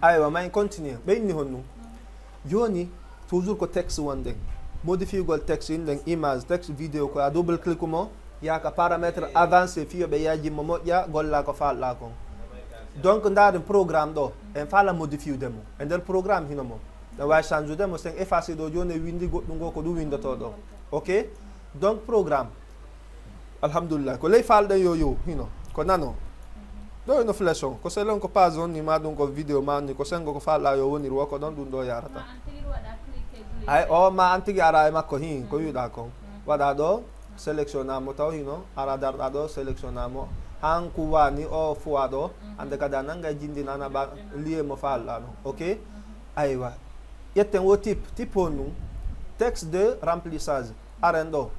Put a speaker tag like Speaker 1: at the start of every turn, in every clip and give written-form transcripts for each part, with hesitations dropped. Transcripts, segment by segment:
Speaker 1: aywa may continue ɓeyni hon ɗum joni toujours ko texte wonɗen modifiugol texte inɗen image texte vidéo ko a double clique mo yaka paramètre avancé fiyo ɓe yajimmo moƴƴa golla ko falɗa kon donc ndaaren programme ɗo en faala modifiude mo e nder programme hino mo ne wawi change ude mo sen effacé ɗo joni windi goɗɗum ngo ko ɗum windoto ɗo ok donc programme alhamdulillah ko ley falɗen yo hino ko nano ɗo eno flèche on ko selon ko page on ni ma ɗum ko vidéo ma ni ko sengo ko falɗa yo woniri wo ko ɗon ɗum ɗo yarata ay o ma an tigui ara e makko hin ko wiɗa kon waɗa ɗo sélectionnamo taw hino ara darɗa ɗo sélectionnamo han ko wani o fois ɗo hande kadi a nanga jindinana ɓa lié mo falɗa ɗon ok aywa ƴetten wo type on ɗum texte de remplissage aren ɗo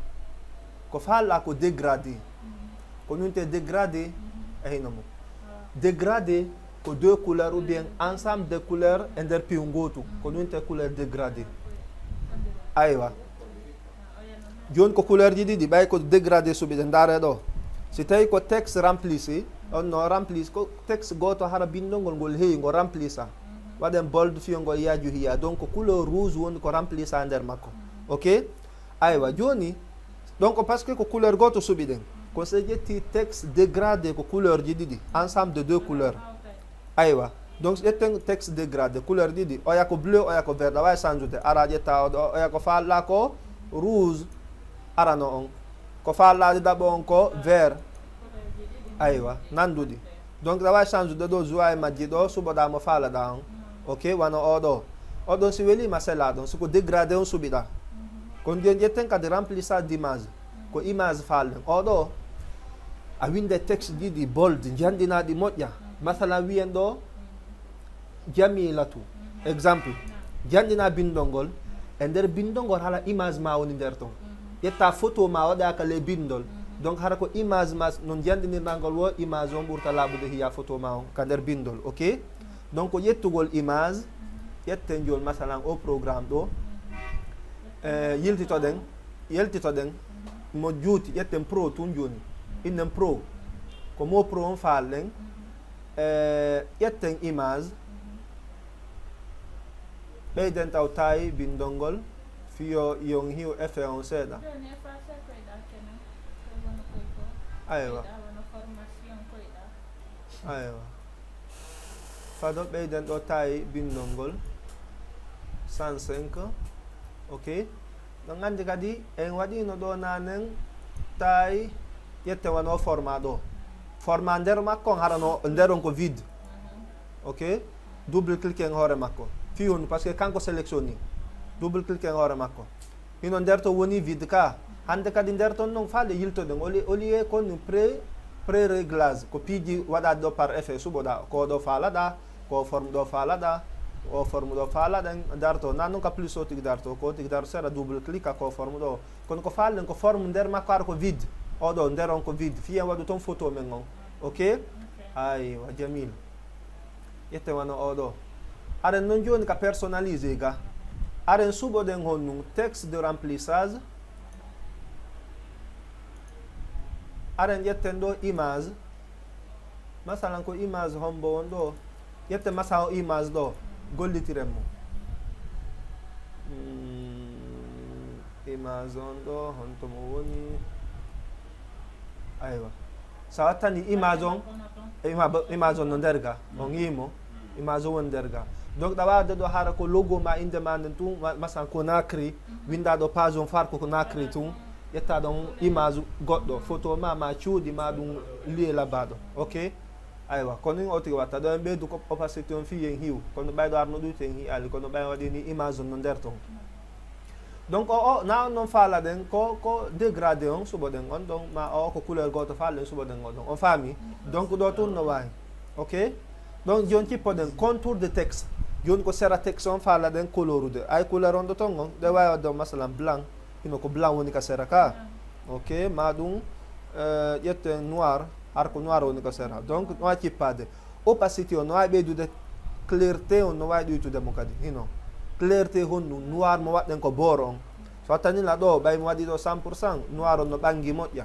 Speaker 1: ko falɗa ko dégradé ko nunte dégradé e hino mo dégradé ko deux couleurs ou bien ensemble de couleurs e nder piw gotu ko nunte couleur dégradé aywa joni ko couleur ji ɗiɗi ɓay ko dégradé suɓiɗe ndaare ɗo si tawi ko texte remplissé on no remplisse ko texte goto hara bindolngol ngol heewi ngo remplissa waɗen bold fiyo ngol yaaju hiya donc couleur rouge woni ko remplissa nder makko ok aywa joni donc par ce que ko couleur goto suɓiɗen ko so ƴetti texte dégradé ko couleur ji ɗiɗi ensemble de deux couleurs aywa donc so ƴetten texte dégradé couleur ɗiɗi oya ko bleu oya ko vert a wawi change ude ara ƴetta oɗo oya ko falɗa ko rouge arano on ko falɗade ɗaɓo on ko vert aywa nanduɗi donc a wawi change ude ɗo joua e majji ɗo suɓoɗamo falaɗa on ok wano oɗo oɗon si welima sela ɗon siko dégradé on suɓiɗa kono joni ƴetten kadi remplissage d' image ko image falɗen oɗo a winde texte ɗiɗi bold janɗinaɗi moƴƴa masalan wiyen ɗo jamilatu exemple janɗina bindol ngol e nder bindol ngol hala image ma woni nder ton ƴetta photo ma waɗaka le bindol donc hara ko image ma non janɗinirɗa ngol wo image on ɓurta laaɓude hiya photo ma on ka nder bindol ok donc ƴettugol image ƴetten joni masalan o programme ɗo yeltitoɗen mo juuti ƴetten pro tun joni innen pro ko mo pro on falɗen ƴetten image ɓeyden taw tawi bindol ngol fiyo yon hiw effet on seeɗa aywa aywa fado ɓeyden ɗo tawi bindol ngol 105 ok ɗo gandi kadi en waɗino ɗo nanen tawi ƴetten wano format ɗo format nder makko on harano nder on ko vide ok double clique en hoore makko fiyun par ce que kanko sélectionné double clique en hoore makko hino nder to woni vide ka hande kadi nder ton noon faale yiltoɗen au lieu kon pré réglage ko piiji waɗade ɗo par effet suɓoɗa ko ɗo faalaɗa ko forme ɗo faalaɗa o forme ɗo faalaɗen darto nan noon ka plus o tigui darto ko tigui darto seeɗa double clique ko forme ɗo kono ko falɗen ko forme nder makko ara ko vide oɗo nder on ko vide fiyen waɗu toon photo men on ok aywa jamil ƴetten wano oɗo aren noon joni ka personnalisé ga aren suɓoɗen hon num texte de remplissage aren ƴetten ɗo image masalan ko image hombo on ɗo ƴetten masalan o image ɗo gollitiren mo image on ɗo hontomo woni aywa sa wattani image on image on no nder ga on yimo image o woni nder ga donc ɗa wawde ɗo hara ko logo ma inde ma nden tun masalan ko nakri winda ɗo page on far koko nakri tun ƴetta ɗon image goɗɗo photo ma cuuɗi ma ɗum lié labaɗo ok aywa kono ni o tigi watta ɗo en ɓeydu ko opacité on fiyen hiw kono ɓayɗo arno ɗuyti en hiali kono ɓay waɗini image on no nder ton donc o na on noon faalaɗen ko dégradé on suɓoɗen on ɗon ma o ko couleur goto falɗen suɓoɗen o ɗon on faami donc ɗo tun no wawi ok donc joni cippoɗen contour de texte joni ko sera texte on faalaɗen couleur ude ay couleur on ɗo ton on ɗe wawi wadde masalan blanc hino ko blanc woni ka sera ka ok ma ɗum ƴetten noir har ko noir woni ko sera donc no wawi cippade opacité o no wawi ɓeydude clarté on no way ɗuytudemo kadi hino clarté honnu noir mo waɗɗen ko booro on so tanila ɗo ɓay mo waɗi ɗo 100% noir on no ɓangi moƴƴa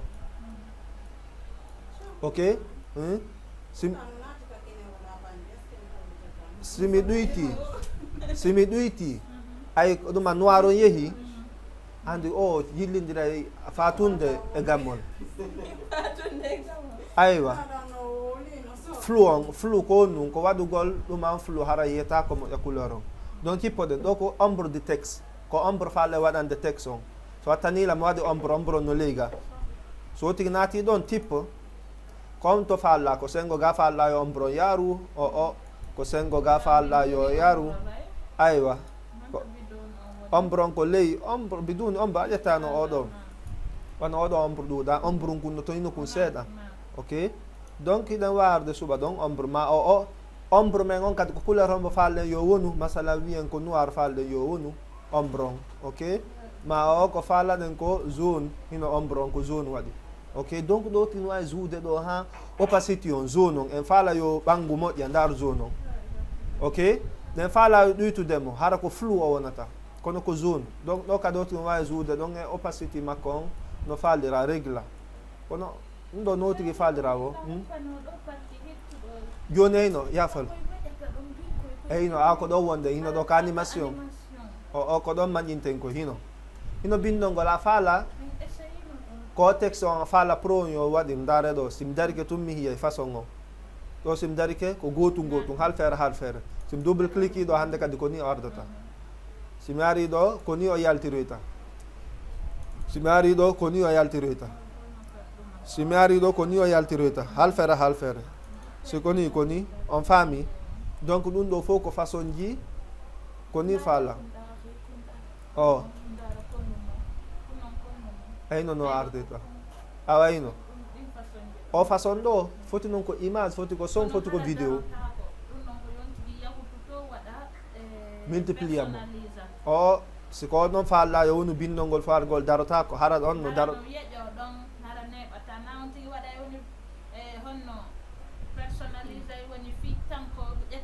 Speaker 1: ok simi ɗuyti ay ɗuma noir on yeehi andi o yillidira fatunde e gammol aywa flou ko honnu ko waɗugol ɗuman flou hara yiyata ko moƴƴa couleur on donc hippoɗen ɗo ko ombre de texte ko ombre falle waɗande texte on so wattanila mi waɗi ombre on no leyga so tigi naati ɗon type comme to falla ko sengo ga falla yo ombre on yaaru o ko sengo ga falla yo yaaru aywa ombre on ko ley ombre biduni ombre a ƴettano oɗon wona oɗo ombre ɗuuɗa ombre un kunno to ino kun seeɗa ok donc iɗen warde suɓa ɗon ombre ma o ombre men on kadi ko couleur hombo falɗen yo wonu masala wiyen ko noir falɗen yo wonu ombre on ok ma o ko falaɗen ko jaune hino ombre on ko jaune waɗi ok donc ɗo tin wawi juude ɗo ha opacity on jaune on en faala yo ɓanggu moƴƴa ndar jaune on ok nden faala yo ɗuytudemo hara ko flou o wonata kono ko jaune donc ɗo kadi o tin wawi juude ɗon e opacity makko on no faldira régla kono ɗum ɗo no tigi faldira o joni eyno yafal eyno a ko ɗo wonde hino ɗo ko animation o ko ɗon maƴƴinten ko hino bindol ngol a faala ko texte on a faala pro yo waɗi dare ɗo sim darike tum mi hiye façon o ɗo sim darike ko gotum hal feere sim double clique ɗo hande kadi ko ni o ardata simi ari ɗo ko ni o yaltiroyta simi ari ɗo ko ni o yaltiroyta simi ari ɗo ko ni o yaltiroyta hal feere si koni on faami donc ɗum ɗo fof ko façon ji ko ni faala o eyno no ardeta a wayno o façon ɗo foti noon ko image foti ko son foti ko vidéo multiplier mo o siko noon faalla yo woni bindol ngol fargol darota ko hara on no daro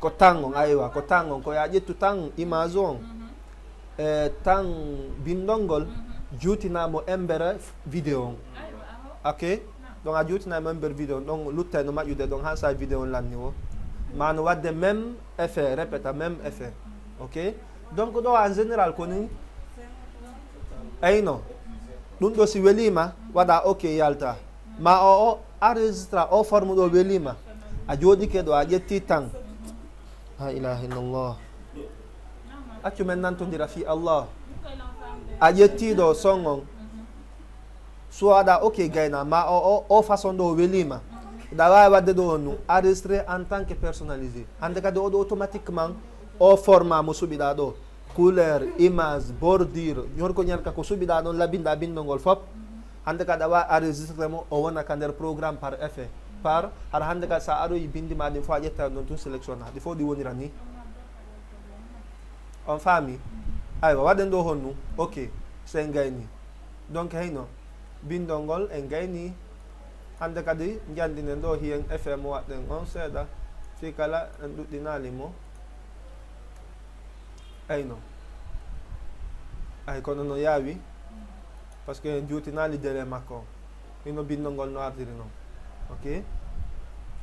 Speaker 1: ko tan on aywa ko tan on ko ya ƴettu tan image on e tan bindol ngol juutinamo embere vidéo on ok donc a juutinamo embere vidéo on ɗon lutta no maƴƴude ɗon han sa vidéo on lanni o mano wadde même effet répéta même effet ok donc ɗo en général koni eyno ɗum ɗo si welima waɗa ok yalta ma o enregistra o forme ɗo welima a jooɗike ɗo a ƴetti tan la ilaha illallah accu men nantodira fi Allah a ƴettiɗo son on so waɗa ok gayna ma o façon ɗo welima ɗa wawi wadde ɗo honnu enregistré en tant que personnalisé hande kadi oɗo automatiquement o format mo suɓiɗa ɗo couleur image bordure ñor ko ñarka ko suɓiɗa ɗon labinɗa bindol ngol foof hande kadi a wawi enregistré mo o wona ka nder programme par effet par haɗa hande kadi sa aroyi bindima ɗin fo a ƴetta ɗon tun sélection ɗi fof ɗi wonira ni on faami aywa waɗen ɗo honnu ok so en gayni donc heyno bindol ngol en gayni hande kadi jandinen ɗo hiyen effet mo waɗɗen on seeɗa fi kala en ɗuɗɗinali mo eyno ay kono no yaawi par ce que en juutinali délai makko hino bindol ngol no ardiri noon ok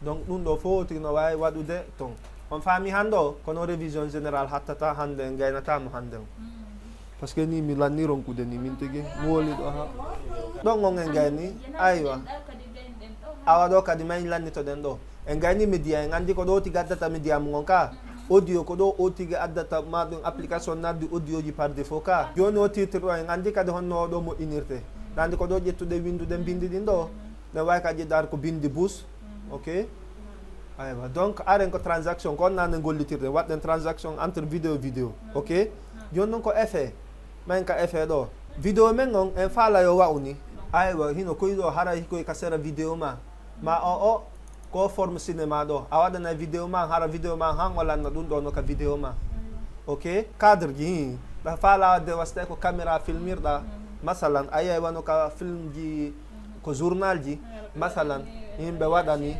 Speaker 1: donc ɗum ɗo fof tigi no wawi waɗude ton on faami hande o kono révision général hattata hande en gaynatamo hande o par ce que ni mi lanni ronkude ni min tigi mi woli ɗo ha ɗon on en gayni aywa awa ɗo kadi mayi lannitoɗen ɗo en gayni média en andi ko ɗo tigi addata média mugon ka audio ko ɗo o tigi addata ma ɗum application nardi audio ji par défaut ka joni o titre ɗo en andi kadi honno oɗo moƴƴinirte andi ko ɗo ƴettude windude bindi ɗin ɗo ɗen wawi ka ƴeddar ko bindi bus ok aywa donc aren ko transaction ko onnane gollitirde waɗɗen transaction entre vidéo ok joni noon ko effet men ka effet ɗo vidéo men on en faala yo wawni aywa hino koyɗo hara hikoy ka sera vidéo ma o ko forme cinéma ɗo a waɗana vidéo ma hara vidéo ma han o lanna ɗum ɗo no ka vidéo ma ok cadre ji ɗa faala wadde wasde ko caméra filmirɗa masalan a yiyay wano ka film ji ko journal ji masalan yimɓe waɗani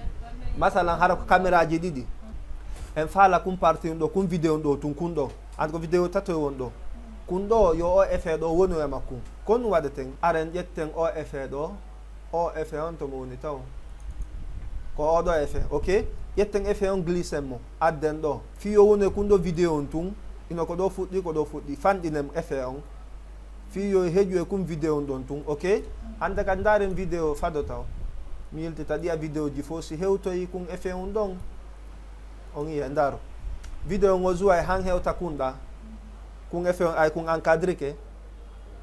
Speaker 1: masalan hara ko caméra ji ɗiɗi en faala kum parti ɗo kum vidéo ɗo tun kun ɗo an ko vidéo tato won ɗo kun ɗo yo o effet ɗo woni e makkum kon waɗeten aren ƴetten o effet ɗo o effet on tomo woni taw ko oɗo effet ok ƴetten effet on glissem mo adden ɗo fiyo woni kun ɗo vidéo on tun ino ko ɗo fuɗɗi ko ɗo fuɗɗi fanɗinem effet on fiyo heƴu e kum vidéo on ɗon tun ok hande kadi daren vidéo fado taw mi yiltita ɗiya vidéo ji fof si hewtoyi kum effet on ɗon on yiya ndaro vidéo ngo joua e han hewta kunɗa kun effet on ay kun encadré ke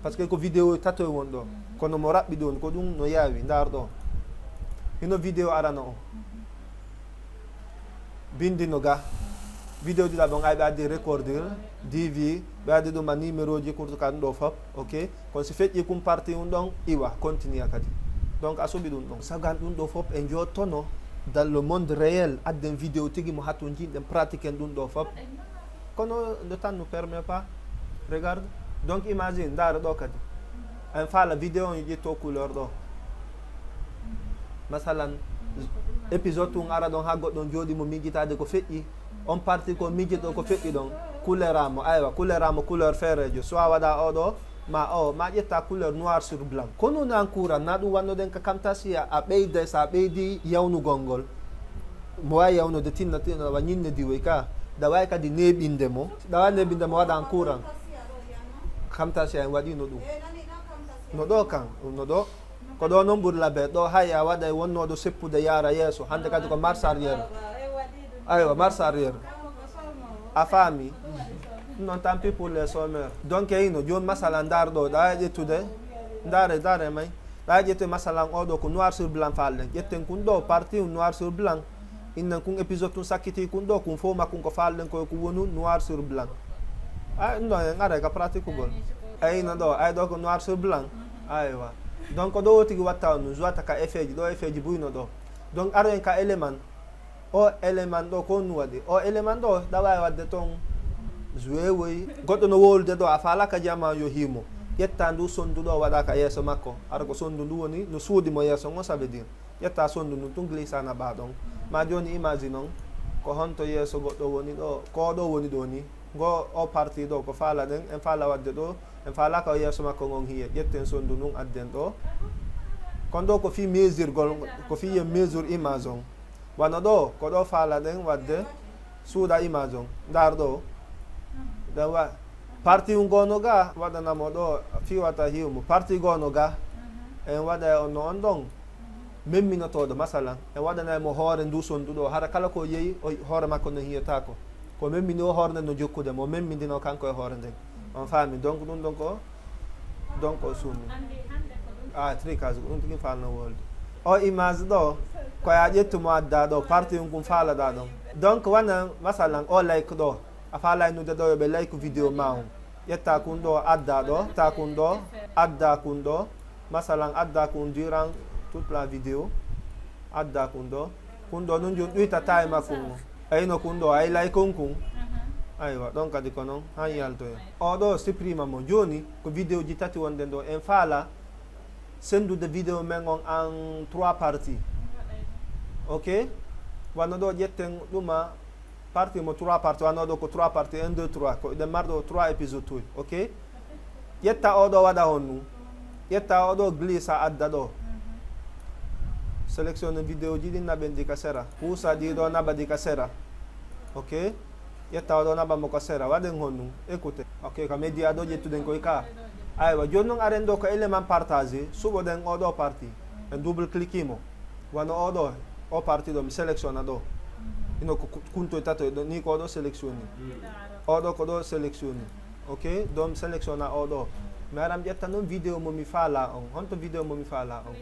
Speaker 1: par ce que ko vidéo tato won ɗo kono mo raɓɓi ɗon ko ɗum no yaawi ndar ɗo hino vidéo arano o bindino ga vidéo ɗiɗa ɗon ay ɓe addi recordir dv ɓe addi ɗum a numéro ji pour ka ɗum ɗo fop ok kono si feƴƴi kum parti ɗum ɗon iwa continue kadi donc a suɓi ɗum ɗon sagan ɗum ɗo fop e jottono dans le monde réel adden vidéo tigui mo hatto jinɗen pratiquen ɗum ɗo fop kono le temps nous permet pas regarde donc imagine ndaara ɗo kadi en faala vidéo on ƴetto couleur ɗo masalan épisode tun ara ɗon ha goɗɗon jooɗimo miijitade ko feƴƴi on parti ko miijito ko feƴƴi ɗon couleur amo aywa couleur amo couleur feerejo soit waɗa oɗo ma ƴetta couleur noir sur blanc kono nan courant na ɗum wannoɗen ka kam tasi a ɓeyda sa ɓeydi yawnugol ngol mo wawi yawnude tinna wa ñinne diwoy ka da wawi kadi neɓinde mo ɗawa neɓinde mo waɗan courant kam tasi en waɗino ɗum no ɗo kan no ɗo ko ɗo noon ɓuuri labe ɗo hay a waɗa wonnoɗo seppude yaara yeeso hande kadi ko marche arriére aywa marche arriére a faami non tant pis pour les sommeurs donc hino joni masalan ndar ɗo ɗa ƴettude dare may ɗa ƴette masalan oɗo ko noir sur blanc falɗen ƴetten kun ɗo parti noir sur blanc innen kun épisode tun sakkiti kun ɗo kun fo makkum ko falɗen koye ko wonu noir sur blanc a ɗum ɗo en ara ka pratique ugol ayino ɗo ay ɗo ko noir sur blanc aywa donc ɗo o tigui watta on joata ka effet ji ɗo effet ji buyno ɗo donc aro en ka élément o élément ɗo ko nu waɗi o élément ɗo ɗa wawi wadde toon joué woyi goɗɗo no wolude ɗo a faala ka jama yo himo ƴetta ndu sondu ɗo waɗa ka yeeso makko ara ko sondu ndu woni no suudimo yeeso ngo ça veut dire ƴetta sondu ndu tun glissana ɓa ɗon ma joni imagine on ko honto yeeso goɗɗo woni ɗo ko ɗo woni ɗo ni ngo o parti ɗo ko faala ɗen en faala wadde ɗo en faala ka yeeso makko ngon hiye ƴetten sondu ndun adden ɗo kon ɗo ko fi mesure gol ko fi yen mesure image on wano ɗo ko ɗo faala ɗen wadde suuɗa image on ndar ɗo ɗen wa parti gono ga waɗanamo ɗo fiwata hiwmo parti gono ga en waɗa on no on ɗon memminotoɗo masalan en waɗanaymo hoore ndu sondu ɗo hara kala ko yeeyi o hoore makko no hiyetako ko memmini o hoore nden no jokkude mo memmidino kanko e hoore nden on faami donc ɗum ɗon ko donc o suumi tricage ɗum tigi falno wolde o image ɗo koya ƴettumo adda ɗo parti kum faalaɗa ɗon donc wana masalan o like ɗo a falaynude ɗo yoɓe like vidéo ma on ƴetta kun ɗo adda ɗo ta kun ɗo adda kun ɗo masalan adda kun durant toute la vidéo adda kun ɗo nun joni ɗuytata e makkum ayno kun ɗo ay like on kun aywa ɗon kadi ko noon han yaltoyo oɗo supprima mo joni ko vidéo ji tati wonɗen ɗo en faala sendude vidéo men on en 3 parties ok wanno ɗo ƴetten ɗuma partie mo 3 parties wanno ɗo ko 3 parties 1 2 3 ko ɗen marɗo 3 épisode tuj ok ƴetta oɗo waɗa hon nu ƴetta oɗo glissa adda ɗo sélectionne vidéo ji ɗi naɓen ɗi ka sera huusa ɗiɗo naɓa ɗi ka sera ok ƴetta oɗo naɓamo ko sera waɗen hon nu écoute ok ko média ɗo ƴettuɗen koye ka aywa joni noon aren ɗo ko élément partagé suɓoɗen oɗo partie en double cliquimo wano oɗo o partie ɗo mi sélectionna ɗo ino ko kuntoy tatoy ɗo ni ko oɗo sélectionné oɗo ko ɗo sélectionné ok donc mi sélectionna oɗo mi aram ƴetta noon vidéo momi faala on honto vidéo momi faala on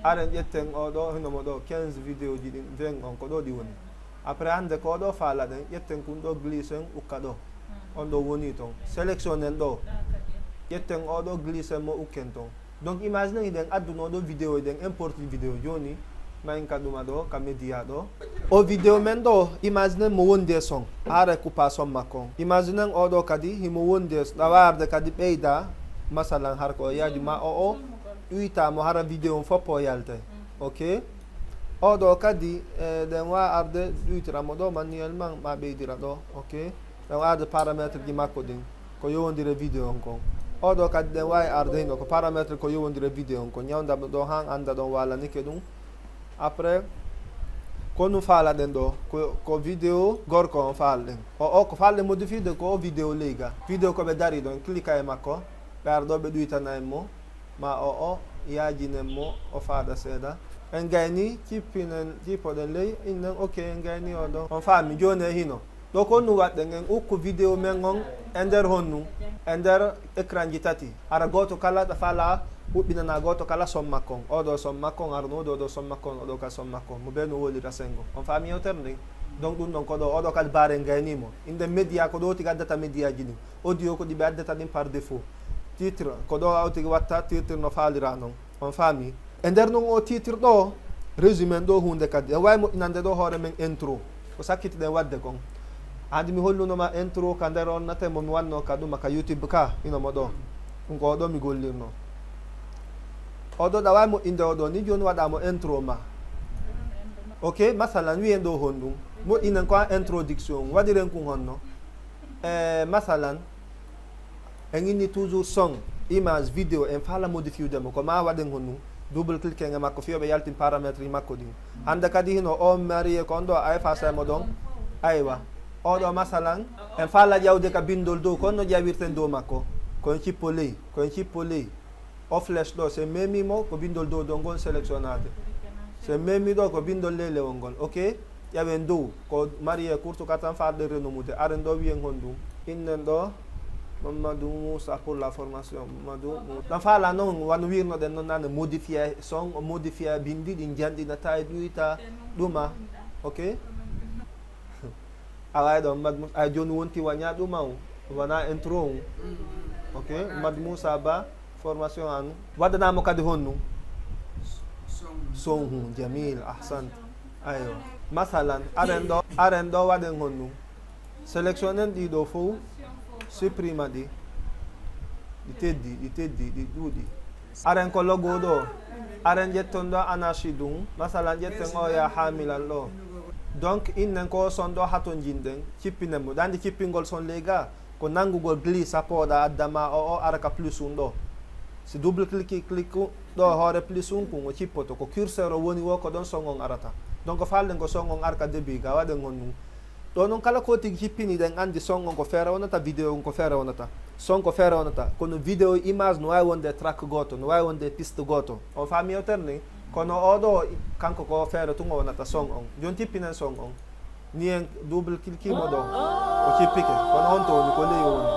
Speaker 1: aren ƴetten oɗo hinomo ɗo 15 vidéo ji ɗin 20 on ko ɗo ɗi woni après hande ko oɗo faala ɗen ƴetten kun ɗo glisse ukka ɗo on ɗo woni toon sélectionnen ɗo ƴetten oɗo glisse mo ukken toon donc imagine hiɗen addunoɗo vidéo ɗen importe vidéo joni mayin ka ɗuma ɗo ka média ɗo o vidéo men ɗo imagine mo wondi e son ara coupa son makko imagine oɗo kadi himo wondi ɗawarde kadi ɓeyda masalan har ko yaji ma o ƴuytamo hara vidéo foppo yalte ok oɗo kadi ɗen wawi arde ɗuytiramo ɗo manuellement ma ɓeydira ɗo ok ɗen arde paramètre ji makko ɗin ko yowodiri vidéo on kon oɗo kadi ɗen wawi arde hino ko paramètre ko yowodiri vidéo on ko ñawdamo ɗo han anda ɗon walanike ɗum après ko ɗum faalaɗen ɗo ko vidéo gorko on faalɗen o ko faalɗen modifiede ko o vidéo leyga vidéo koɓe dari ɗon cliqua e makko ɓe ara ɗo ɓe ɗuytana en mo ma o yaajinen mo o faaɗa seeɗa en gayni cippoɗen ley innen ok en gayni oɗo on faami joni e hino ɗo ko honnu waɗɗen en ukku vidéo men on e nder honnu e nder écran ji tati ara goto kala ɗa faala huɓɓinana goto kala som makko on oɗo som makko on arno oɗo som makko on oɗo ka som makko on mo ɓe no wolira sengo on faami yewtere nden donc ɗum ɗon ko ɗo oɗo kadi baare gaynimo inde média ko ɗo tigi addata média ji ɗin audio ko ɗiɓe addata ɗin par défaut titre ko ɗo aw tigi watta titre no faalira noon on faami e nder noon o titre ɗo résumé ɗo hunde kadi en wawi moƴƴinande ɗo hoore men intro ko sakkitiɗen wadde kon andi mi hollunoma intro ka nder on nate momi wanno ka ɗuma ka youtube ka inomo ɗo ɗum ko oɗo mi gollirno oɗo ɗa wawi moƴƴinde oɗo ni joni waɗamo intro ma ok masalan wiyen ɗo honɗum moƴƴinen ko en introduction waɗiren kum honno masalan en inni toujours son image vidéo en faala modifiudemo ko ma waɗen honɗum double clique e makko fiyoɓe yaltin paramètre ji makko ɗin hande kadi hino o marie ko on ɗo a effacemo ɗon aywa oɗo masalan en faala ƴawde ka bindol dow ko on no ƴawirten dow makko koyen cippo ley o flèche ɗo se memimo ko bindol dow ɗo ngol sélectionnade se memi ɗo ko bindol leylewol ngol ok ƴawen dow ko marie courte ka tan farɗe renomude aren ɗo wiyen honɗum innen ɗo Mamadou Moussa pour la formation Mamadou ɗan faala noon wano wirnoɗen noon nane modifié son o modifié bindi ɗi janɗinata e ɗuyta ɗuma ok a wawi ɗon Mamadou ay joni wonti waña ɗuma o wona intro o ok Mamadou Moussa Ba formation an waddanamo kadi honɗum son hu jamil ahsante ayo masalan aren ɗo waɗen honɗum sélectionnen ɗiɗo fof supprima ɗi teddi ɗi ɗuuɗi aren ko logo ɗo aren ƴetton ɗo anachi ɗum masalan ƴetten o ya hamilal ɗo donc innen ko son ɗo haton jinɗen cippinenmo ɗandi cippingol son lega ko nangugol glisse sappoɗa addama o ara ka plus um ɗo si double clique ɗo hoore plus um kum o cippoto ko curseur o woni wo ko ɗon son on arata donc falɗen ko son on arka début ga waɗen on ɗum ɗo noon kala ko tigi cippini ɗen andi son on ko feere wonata vidéo on ko feere wonata son ko feere wonata kono vidéo image no wawi wonde track goto no wawi wonde piste goto on faami yewtere ni kono oɗo kanko ko feere tun o wonata son on joni cippinen son on ni en double clique mo ɗo o cippike kono on to woni ko ley woni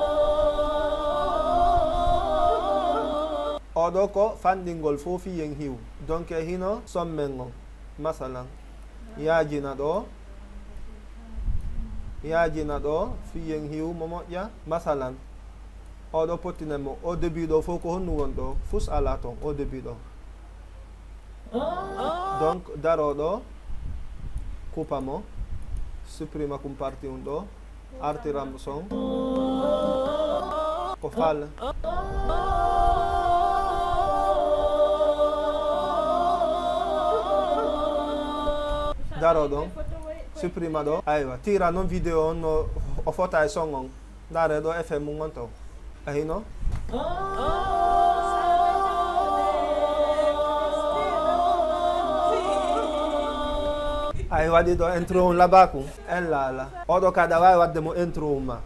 Speaker 1: oɗo ko fanɗingol fofi yen hiw donc e hino sommen on masalan yaajina ɗo fiyen hiw mo moƴƴa masalan oɗo pottinenmo au début ɗo fof ko honnu won ɗo fus ala ton au début ɗo donc daroɗo coupamo supprima kum parti um ɗo artiram son ko fal daro ɗon supprima ɗo aywa tira noon vidéo on no o fota e son on dare ɗo effet mum on to a hino ay waɗi ɗo intro on labakum en laala oɗo kadi a wawi wadde mo intro um ma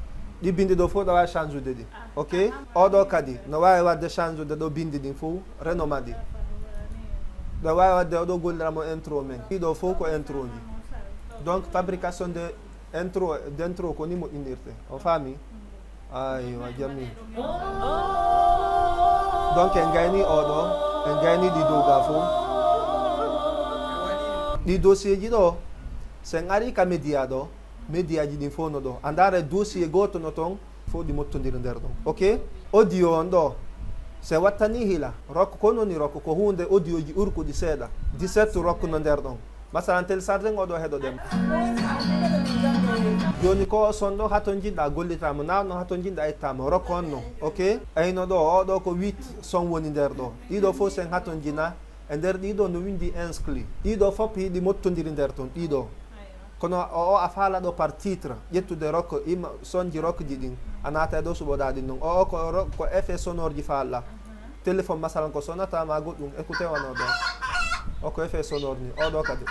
Speaker 1: ɗi bindi ɗo fof ɗo wawi change ude ɗi ok oɗo kadi no wawi wadde change ude ɗo bindi ɗin fof renoma ɗi ɗo wawi wadde oɗo golliramo intro men ɗiɗo fof ko intro ji donc fabrication de intro ko ni moƴƴinirte on faami aywa jammi donc en gayni oɗo en gayni ɗi dow ga fof ɗi dossier ji ɗo sen ari ka média ɗo média ji ɗin fof no ɗo andara dossier goto no toon fof ɗi mottodiri nder ɗon ok audio on ɗo se wattani hila rokko ko noni rokko ko hunde audio ji urkuɗi seeɗa 17 rokku no nder ɗon masalan télécharge oɗo heɗoɗen joni ko son ɗo hato jinɗa gollitamo nawno hato jinɗa ittamo rokko on no ok ayno ɗo oɗo ko 8 son woni nder ɗo ɗiɗo fof sen haton jina e nder ɗiɗo no windi inscrit ɗiɗo fof yiɗi mottodiri nder toon ɗiɗo kono o a faala ɗo par titre ƴettude rok ima sonji rokji ɗin a naata ɗo suɓoɗa ɗin ɗon o ko effet sonore ji faalla téléphone masalan ko sonata ma goɗɗum écouté wano ɗo o ko effet sonore ni oɗo kadi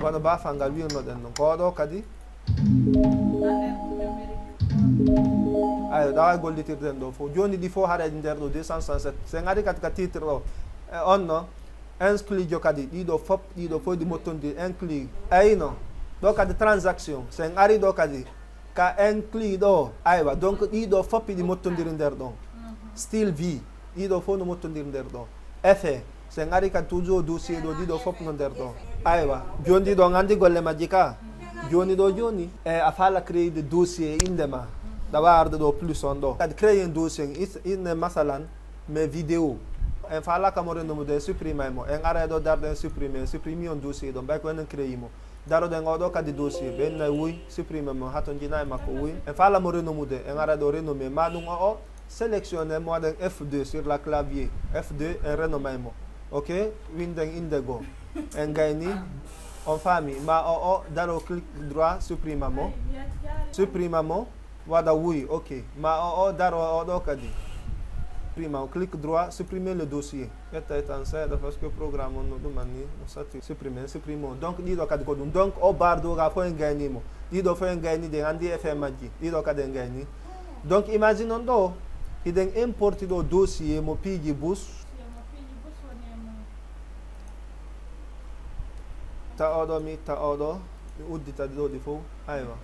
Speaker 1: wano bafal ngal wirnoɗen ɗon ko oɗo kadi ayo ɗawa gollitirden ɗo fof joni ɗi fof haɗaji nder ɗo 267 sen ari kadi ka titre ɗo e on no inscrit jo kadi ɗiɗo fof ɗi mottondi inclus ayino ɗo kadi transaction sen ari ɗo kadi ka inclus ɗo aywa donc ɗiɗo fof ɗi mottodiri nder ɗon style vie ɗiɗo fof no mottodiri nder ɗo effet sen ari kadi toujours dossier ɗo ɗiɗo fof no nder ɗo aywa joni ɗo gandi golle majji ka joni ɗo joni e a faala créer de dossier indema ɗawa arde ɗo plus on ɗo kadi créer un dossier inde masalan mes vidéo en faalaka mo rendumo de supprime mo en ara ɗo darɗo en supprime on dossier ɗo mbay ko enen créer mo daroɗen oɗo kadi dossier ɓenna wuy supprime mo hato jina e makko wuy en faala mo renomude en ara ɗo renommé ma ɗum o sélectionné mo waɗen F2 sur la clavier F2 en renommé mo ok winden inde goo en gayni on faami ma o daro clic droit supprima mo waɗa wuy ok ma o daro oɗo kadi prima clic droit supprimer le dossier ƴetta tan seeɗa par ce que programme on no ɗumanni o satti supprime o donc ɗiɗo kadi ko ɗum donc o bardoga fof en gaynimo ɗiɗo fof en gaynide en andi effet majji ɗiɗo kadi en gayni donc imagine on ɗo hiɗen importi ɗo dossier mo piiji bus ta oɗo mi itta oɗo mi udditadi ɗo ɗi fof aywa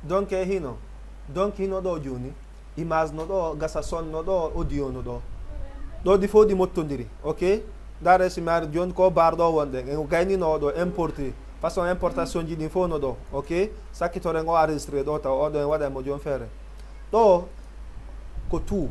Speaker 1: donc e hino ɗo joni image no ɗo gasa son no ɗo audio no ɗo ɗi fof ɗi mottodiri ok dare simari joni ko barɗo wonɗen en gaynino oɗo importé façon importation ji ɗin fof no ɗo ok sakkitoren o enregistré ɗo taw oɗo en waɗa mo joni feere ɗo ko tout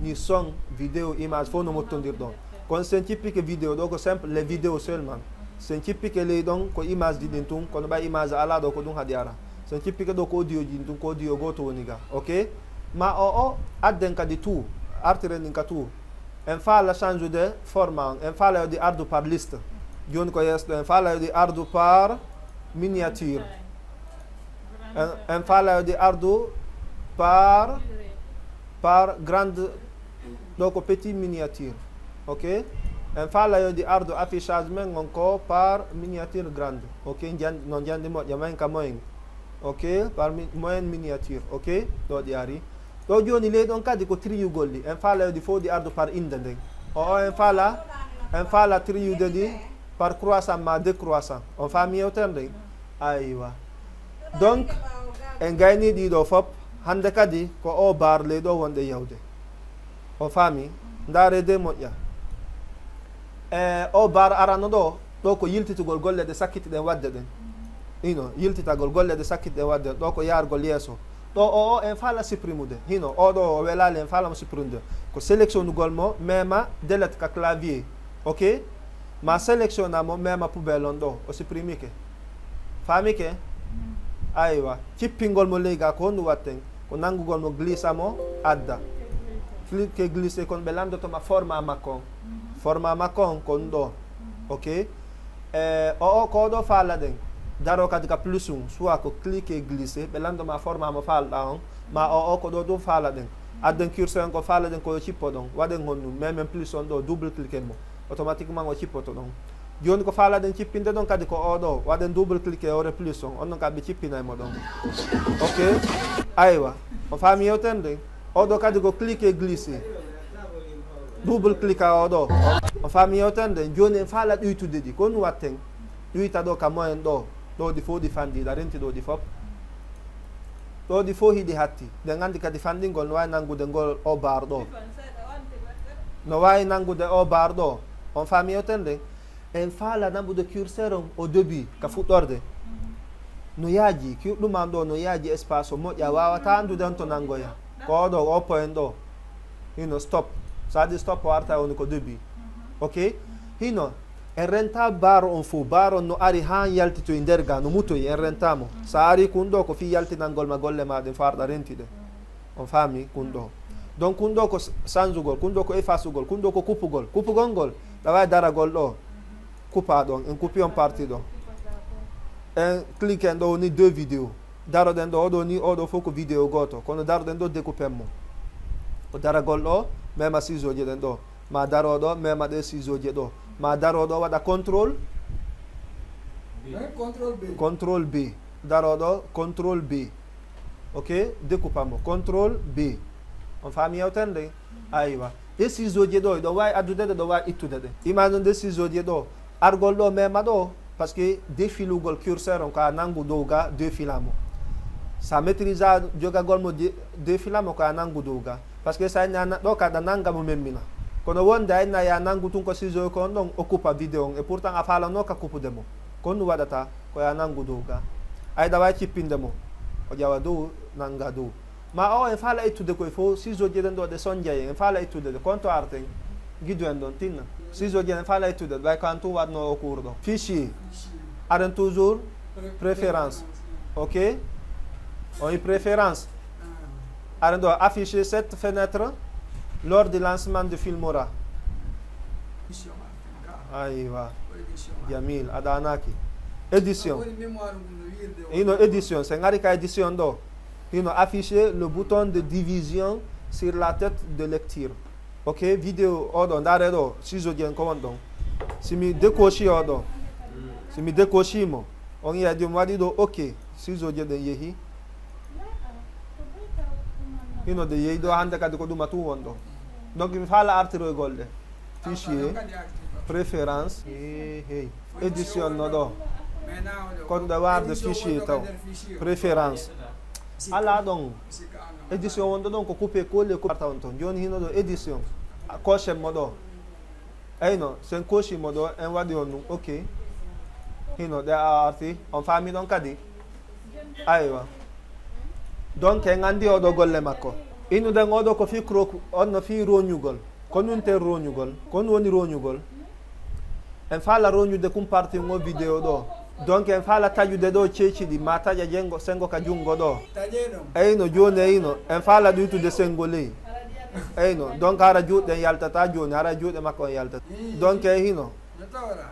Speaker 1: ni son vidéo image fof no mottodir ɗon kono sen cippike vidéo ɗo ko simple les vidéos seulement sen cippike ley ɗon ko image ji ɗin tun kono ɓay image ala ɗo ko ɗum haɗi ara sen cippike ɗo ko audio ji ɗin tun ko audio goto woni ga ok ma o adden kadi tout artiren ɗin ka tout en faala change de format en faala yodi ardu par liste joni ko yeeso ɗo en faala yodi ardu par miniature en faala yodi ardu par grande ɗo ko petit miniature ok en faala yodi ardu affichage men gon ko par miniature grande ok no jandi moƴƴa men ka moyen ok par moyenne miniature ok ɗo ɗi ari ɗo joni ley ɗon kadi ko triyugol ɗi en faala yodi fof ɗi ardu par inde nden en faala triyude ɗi par croissant ma décroissant on faami yewtere nden aywa donc en gayni ɗiɗo fop hande kadi ko o bar ley ɗo wonɗe yawde on faami ndaare de moƴƴa o bar arano ɗo ko yiltitugol golle ɗe sakkitiɗen wadde ɗen ino yiltitagol golle ɗe sakkitiɗen wadde ɗo ko yargol yeeso ɗo o en faala supprimude hino oɗo o welali en faalamo supprimude ko sélectionnugol mo mema delete ka clavier ok ma sélectionna mo mema poubelle on ɗo o supprimike faamike aywa cippingol mo leyga ko honɗum watten ko nanngugol mo glissa mo adda clique glissé kono ɓe landotoma format makko on ko ɗum ɗo ok ko ɗo faala ɗen daro kadi ka plus um soit ko clique glissé ɓe landoma format mo faalɗa on ma ko ɗo ɗum faala ɗen adden curseur on ko faala ɗen koyo cippo ɗon waɗen honɗum même plus on ɗo double cliquer mo automatiquement o cippoto ɗon joni ko faala ɗen cippinde ɗon kadi ko oɗo waɗen double cliquer ore plus on ɗon kadi ɓe cippinaymo ɗon ok aywa o faami yewtere nden oɗo kadi ko clique glissé double clique a oɗo o faami yewtere nden joni en faala ɗuytude ɗi ko ɗum watten ɗuyta ɗo ka moyen ɗo ɗi fof ɗi fanɗiɗa renti ɗo ɗi fop ɗo ɗi fof hiɗi hatti ɗen andi kadi fanɗingol no wawi nangude ngol o bar ɗo no wawi nangude o bar ɗo on faami yewtere nden en faala nambude curseur on au début ka fuɗɗorde no yaaji ɗuman ɗo no yaaji espace o moƴƴa wawata andude on to nangoya ko oɗo o point ɗo hino stop so adi stop o arta woni ko début ok hino en renta baro on fof baro no ari ha yaltitoye nder ga no mutoyi en rentamo sa ari kun ɗo ko fi yaltinangol ma golle maɗen farɗa rentide on faami kun ɗo donc kun ɗo ko changugol, kun ɗo ko effacugol, kun ɗo ko coupugol. Coupugol ngol ɗa wawi daragol ɗo coupa ɗon, en coupi on partie ɗo, en clique en ɗo woni 2 vidéo, daroɗen ɗo oɗo ni oɗo fof ko vidéo goto, kono daroɗen ɗo découpen mo o daragol ɗo mema ciseau ji ɗen ɗo, ma daroɗo mema ɗe ciseau ji ɗo, ma daroɗo waɗa contrôle contrôle B, daroɗo contrôle B, ok, découpamo contrôle B, on faami yewtere nde. Aywa, e ciseau ji ɗo ɗo wawi addude ɗe, ɗo wawi ittude ɗe. imagine nde ciseau ji ɗo argol ɗo mema ɗo, par ce que défilugol curseur on ko a nangu dow ga défilamo, sa maîtrise a jogagol mo défilamo ko a nangu dow ga, par ce que sa ñana ɗo kaɗa nanga mo memmina, kono wonde a inna ya nangu tun ko ciseau ko on ɗon o coupa vidéo on, et pourtant a falano ka coupude mo, ko ɗum waɗata ko ya nangu dow ga. Ayɗa wawi cippinde mo o ƴawa dow nanga dow, ma o en faala ittude koye fof ciseau ji ɗen ɗo ɗe soñjaye en faala ittude ɗe, konto arten guidu en ɗon tinna ciseau ji en faala ittude ɗe, way ko an tun waɗno o cours ɗo. Fichier aɗen toujours préférence, ok, on y préférence aɗen ɗo afficher cette fenêtre lors du lancement de Filmora. Aywa jamil aɗa anaki édition ino édition, c'est ngari ka édition ɗo ino afficher le bouton de division sur la tête de lecture, ok, vidéo oɗo dare ɗo ciseau ji en ko won ɗon, simi décochi oɗo, simi décochimo on yiya jom waɗi ɗo ok, ciseau ji ɗen yeehi, ino de yeehi ɗo hande kadi ko ɗuma tun won ɗo, donc mi faala artiroygol ɗe. Fichier préférence hey édition no ɗo kon ɗe warde fichier taw préférence ala ɗon édition wonɗo ɗon ko coupé collé ko tawan toon, joni hino ɗo édition coche mo ɗo, eyno sen cochimo ɗo en waɗi on ɗum ok, hino ɗe a arti on faami ɗon kadi. Aywa, donc en andi oɗo golle makko, innuɗen oɗo ko fi on no fi roñugol, ko nun ten roñugol, ko ɗum woni roñugol, en faala roñude kum parti ngo vidéo ɗo, donc en faala taƴude ɗo ceeci ɗi ma taƴa jengo sengo ka jungo ɗo, eyno joni eyno en faala ɗuytude sengo ley, eyno donc hara juuɗe yaltata joni, hara juuɗe makko on yaltata, donc e hino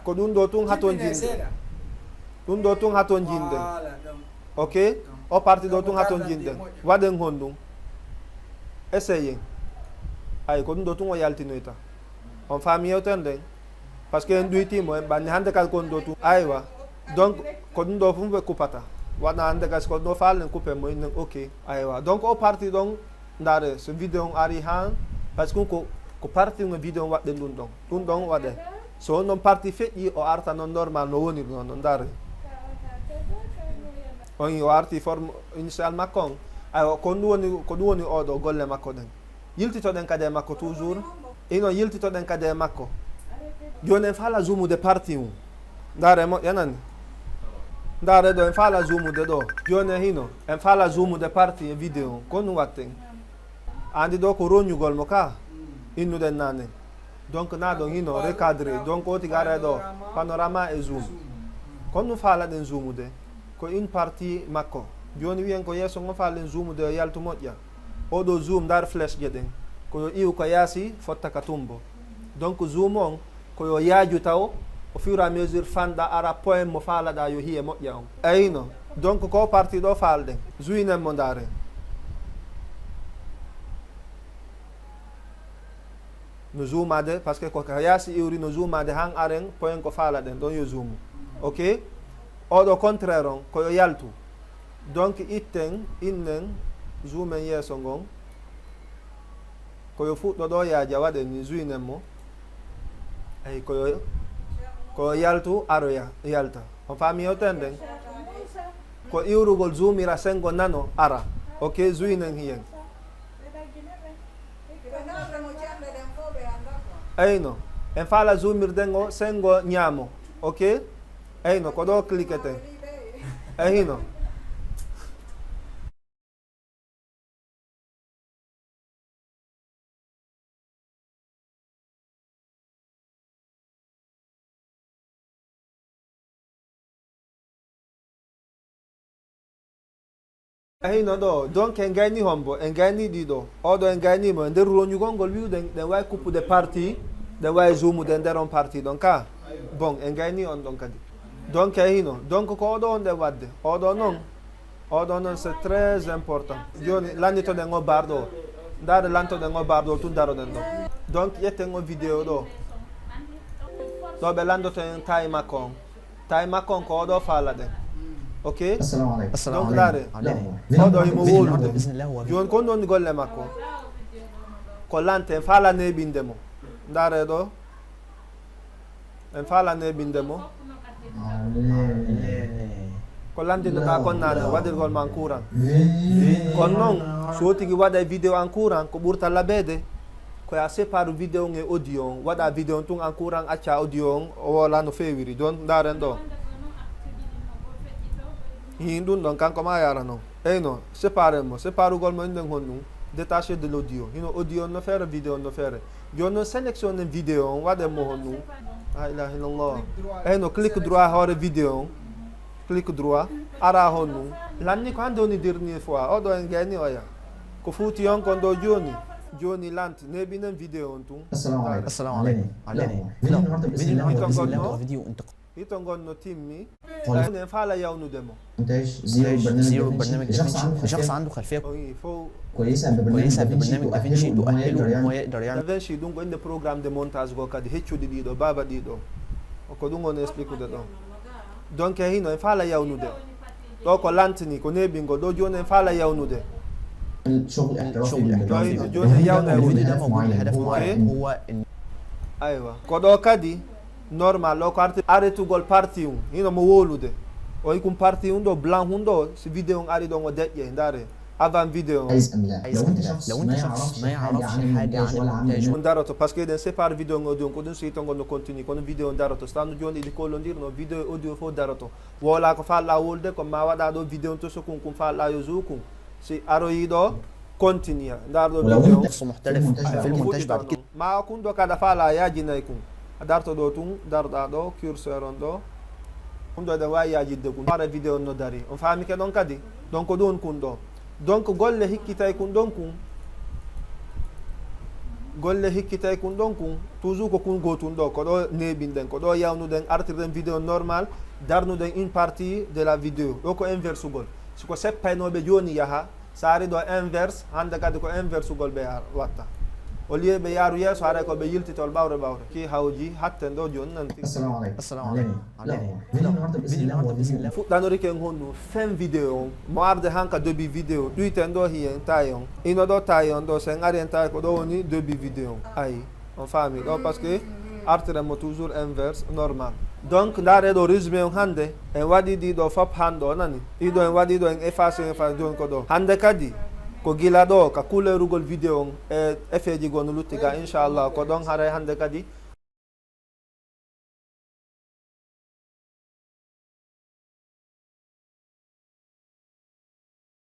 Speaker 1: ko ɗum ɗo tun haton jinde, ɗum ɗo tun haton jinde, ok, o parti ɗo tun haton jinde, waɗen hon ɗum essayen, ay ko ɗum ɗo tun o yaltinoyta, on faami yewtere nden, par ce que en ɗuytimo en ɓanni hande kadi kon ɗo tun. Aywa, donc ko ɗum ɗo fof ɓe coupata waɗa hande kasi ko ɗo fallen coupé mo innen ok. Aywa, donc o parti ɗon dare so vidéo on ari han, par ce que ko parti no vidéo on waɗɗen ɗum ɗon waɗe, so on ɗon parti feƴƴi o arta noon normal no woniri noon ɗon dare on o arti forme initial makko on. Aywa, ko ɗum woni oɗo golle makko ɗen, yiltitoɗen kadi e makko toujours, ino yiltitoɗen kadi e makko. Joni en faala zoumude parti mum, dare moƴƴanani dare ɗo en faala zoumude ɗo, joni e hino en faala zoumude parti e vidéo ko ɗum watten, andi ɗo ko roñugol mo ka innuɗen nane, donc na ɗon hino recadré, donc o tiga are ɗo panorama e zoom, ko ɗum faala ɗen zoumude ko une partie makko. Joni wiyen ko yesso ngo faalen zoumude o yaltu moƴƴa, oɗo zoom dar flèche je ɗen koyo iw ko yaasi fotta ka tumbo, donc zoom on koyo yaaju taw au fur et à mesure fanɗa ara point mo faalaɗa yo hiye moƴƴa on, eyno donc ko parti ɗo falɗen juinen mo daren no zoomade, par ce que koko yaasi iwri no zoomade han aren point ko faalaɗen ɗon yo zoom, ok, oɗo contraire on koyo yaltu, donc itten innen zoomen yeeso ngon koyo fuɗɗo ɗo yaaja waɗen ni juinen mo, eyi koyo yaltu aro yalta, on faami yewtere nden, ko iwrugol zoomira sengo nano ara, ok, juinen hiyen, eyno en faala zoomirden o sengo ñaamo, ok, eyno ko ɗo cliqueten eyino. hino ɗo donc en gayni hombo en gayni ɗiɗo oɗo en gaynimo e nder roñugol ngol wiwden ɗen wawi kuppude partie ɗen wawi zoumude e nder on partie ɗon ka bon en gayni on ɗon kadi donc e hino donc ko oɗo on ɗen wadde oɗo noon c'est très important joni lannitoɗen o barɗo o ndaade lantoɗen o barɗo o tun daroɗen ɗon donc ƴetten o vidéo ɗo ɓe landoto en tawi makko on ko oɗo faala ɗen ok donc ndaare oɗo imo wolude joni kon ɗon golle makko ko lante en faala neɓinde mo ndaare ɗo en faala neɓinde mo ko landinoɗa kon nane waɗirgol ma en courant kono noon so tigi waɗa vidéo en courant ko ɓurta laɓede koya sépare vidéo on e audio on waɗa vidéo on tun en courant acca audio on o wola no fewiri joni ndaren ɗo hin ɗum ɗon kanko ma yara noon eyno séparugol mo nden hon ɗum détaché de l' audio hino audio on no feere vidéo on no feere joni noon sélectionne vidéo on waɗen mo hon ɗum la ilaha illallah eyno clique droit hoore vidéo on clique droit ara hon ɗum lanni ko hande woni dernier fois oɗo en gayni oya ko fuuti on kon ɗo joni lante neɓinen vidéo on tun
Speaker 2: assalamu aleykum
Speaker 1: hito gonno timmi en faala yawnude mo
Speaker 2: زيرو برنامج دافنشي شخص عنده خلفيه كويسه ببرنامج دافنشي تؤهله انه يقدر يعمل
Speaker 1: دافنشي ɗum ko inde programme de montage go kadi heccude ɗiɗo baba ɗiɗo ko ɗum on explique de ɗon donc hino en faala yawnude ɗo ko lantini ko neɓingo ɗo joni en faala yawnude joni yawna
Speaker 2: الهدف معين هو
Speaker 1: aywa ko ɗo kadi normal o ko arretugol partie um hino mo wolude o yikum partie um ɗo blanc hum ɗo so vidéo on ari ɗon o deƴƴe ndaare avant vidéo
Speaker 2: لو انت شخص ما يعرفش حاجه عن المونتاج
Speaker 1: on daroto par ce que eɗen sépare vidéo on audio on ko ɗum so yitongon no continue kono vidéo on daroto so tawno joni ɗi kollodirno vidéo e audio fof daroto wola ko falɗa wolde ko ma waɗa ɗo vidéo on to so kum falɗa yo jou kum si aroyi ɗo continue ndar ɗo vidéo
Speaker 2: شخص محترف في المونتاج بعد كده
Speaker 1: ma kum ɗo kada faala yajinayi kum a darto ɗo tun daroɗa ɗo curseur on ɗo ɗum ɗo eɗen wawi yajidde kum fara vidéo on no dari on faamike ɗon kadi donc ɗum on kun ɗo donc golle hikkitay kun ɗon kun toujours ko kun gotun ɗo ko ɗo neɓinɗen ko ɗo yawnuden artirɗen vidéo normal darnuɗen une partie de la vidéo ɗo ko inverse ugol siko seppaynoɓe joni yaaha sa ari ɗo inverse hande kadi ko inverse ugol ɓe watta au lieu ɓe yaaru yeeso haɗa ko ɓe yiltitol ɓawre ki hawji hatten ɗo joni nan fuɗɗanori ken honɗum fin vidéo on mo arde hanka début vidéo ɗuyten ɗo hiyen tawi on ino ɗo tawi on ɗo sen ari en tawi ko ɗo woni début vidéo on ayi on faami ɗo par ce que artirenmo toujours inverse normal donc ndaare ɗo résumé on hande en waɗi ɗiɗo fop hanɗo nani ɗiɗo en waɗi ɗo en efface joni ko ɗo hande kadi ko gila ɗo ka couleurugol vidéo on e effet ji goo no luttiga inchallah ko ɗon haray hande kadi